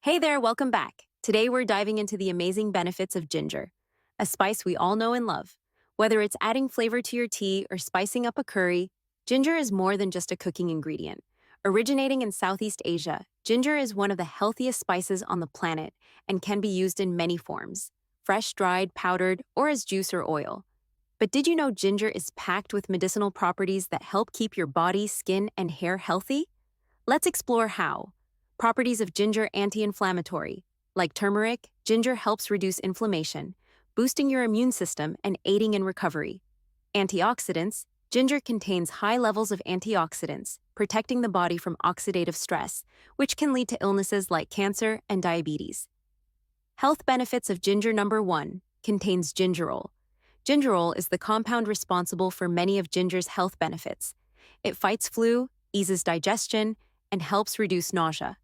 Hey there, welcome back. Today we're diving into the amazing benefits of ginger, a spice we all know and love. Whether it's adding flavor to your tea or spicing up a curry, ginger is more than just a cooking ingredient. Originating in Southeast Asia, ginger is one of the healthiest spices on the planet and can be used in many forms: fresh, dried, powdered, or as juice or oil. But did you know ginger is packed with medicinal properties that help keep your body, skin, and hair healthy? Let's explore how. Properties of ginger: anti-inflammatory. Like turmeric, ginger helps reduce inflammation, boosting your immune system and aiding in recovery. Antioxidants: ginger contains high levels of antioxidants, protecting the body from oxidative stress, which can lead to illnesses like cancer and diabetes. Health benefits of ginger. Number 1, contains gingerol. Gingerol is the compound responsible for many of ginger's health benefits. It fights flu, eases digestion, and helps reduce nausea.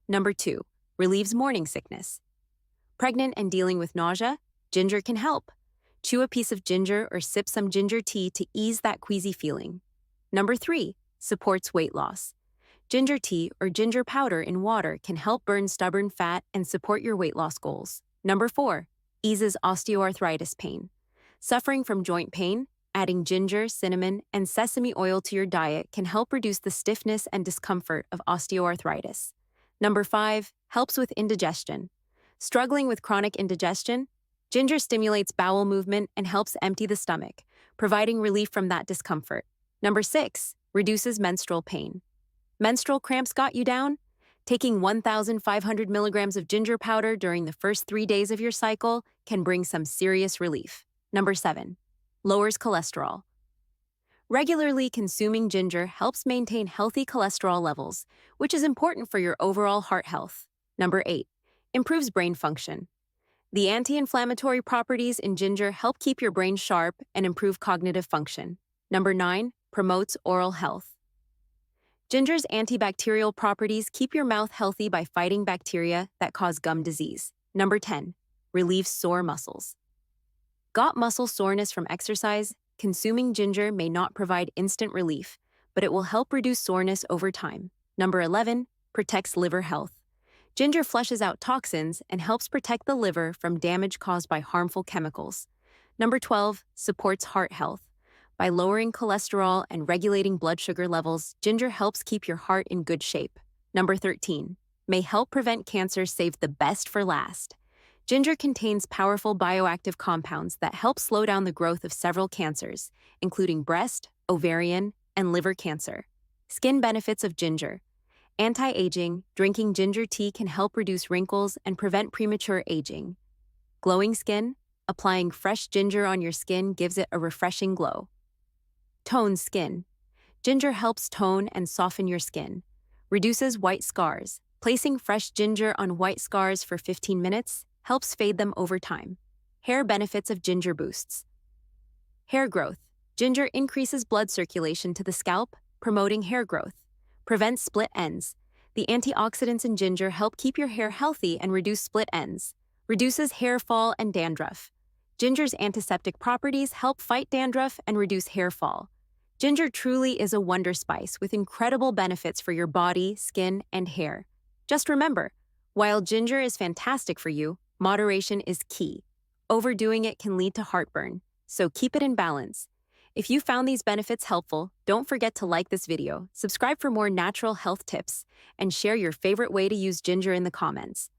Number 2, relieves morning sickness. Pregnant and dealing with nausea? Ginger can help. Chew a piece of ginger or sip some ginger tea to ease that queasy feeling. Number 3, supports weight loss. Ginger tea or ginger powder in water can help burn stubborn fat and support your weight loss goals. Number 4, eases osteoarthritis pain. Suffering from joint pain? Adding ginger, cinnamon, and sesame oil to your diet can help reduce the stiffness and discomfort of osteoarthritis. Number 5, helps with indigestion. Struggling with chronic indigestion? Ginger stimulates bowel movement and helps empty the stomach, providing relief from that discomfort. Number 6, reduces menstrual pain. Menstrual cramps got you down? Taking 1,500 milligrams of ginger powder during the first 3 days of your cycle can bring some serious relief. Number 7, lowers cholesterol. Regularly consuming ginger helps maintain healthy cholesterol levels, which is important for your overall heart health. Number 8, improves brain function. The anti-inflammatory properties in ginger help keep your brain sharp and improve cognitive function. Number 9, promotes oral health. Ginger's antibacterial properties keep your mouth healthy by fighting bacteria that cause gum disease. Number 10, relieves sore muscles. Got muscle soreness from exercise? Consuming ginger may not provide instant relief, but it will help reduce soreness over time. Number 11, protects liver health. Ginger flushes out toxins and helps protect the liver from damage caused by harmful chemicals. Number 12, supports heart health. By lowering cholesterol and regulating blood sugar levels, ginger helps keep your heart in good shape. Number 13, may help prevent cancer. Save the best for last. Ginger contains powerful bioactive compounds that help slow down the growth of several cancers, including breast, ovarian, and liver cancer. Skin benefits of ginger. Anti-aging: drinking ginger tea can help reduce wrinkles and prevent premature aging. Glowing skin: applying fresh ginger on your skin gives it a refreshing glow. Tone skin: ginger helps tone and soften your skin. Reduces white scars. Placing fresh ginger on white scars for 15 minutes helps fade them over time. Hair benefits of ginger boosts. Hair growth: ginger increases blood circulation to the scalp, promoting hair growth. Prevents split ends. The antioxidants in ginger help keep your hair healthy and reduce split ends. Reduces hair fall and dandruff. Ginger's antiseptic properties help fight dandruff and reduce hair fall. Ginger truly is a wonder spice with incredible benefits for your body, skin, and hair. Just remember, while ginger is fantastic for you, moderation is key. Overdoing it can lead to heartburn, so keep it in balance. If you found these benefits helpful, don't forget to like this video, subscribe for more natural health tips, and share your favorite way to use ginger in the comments.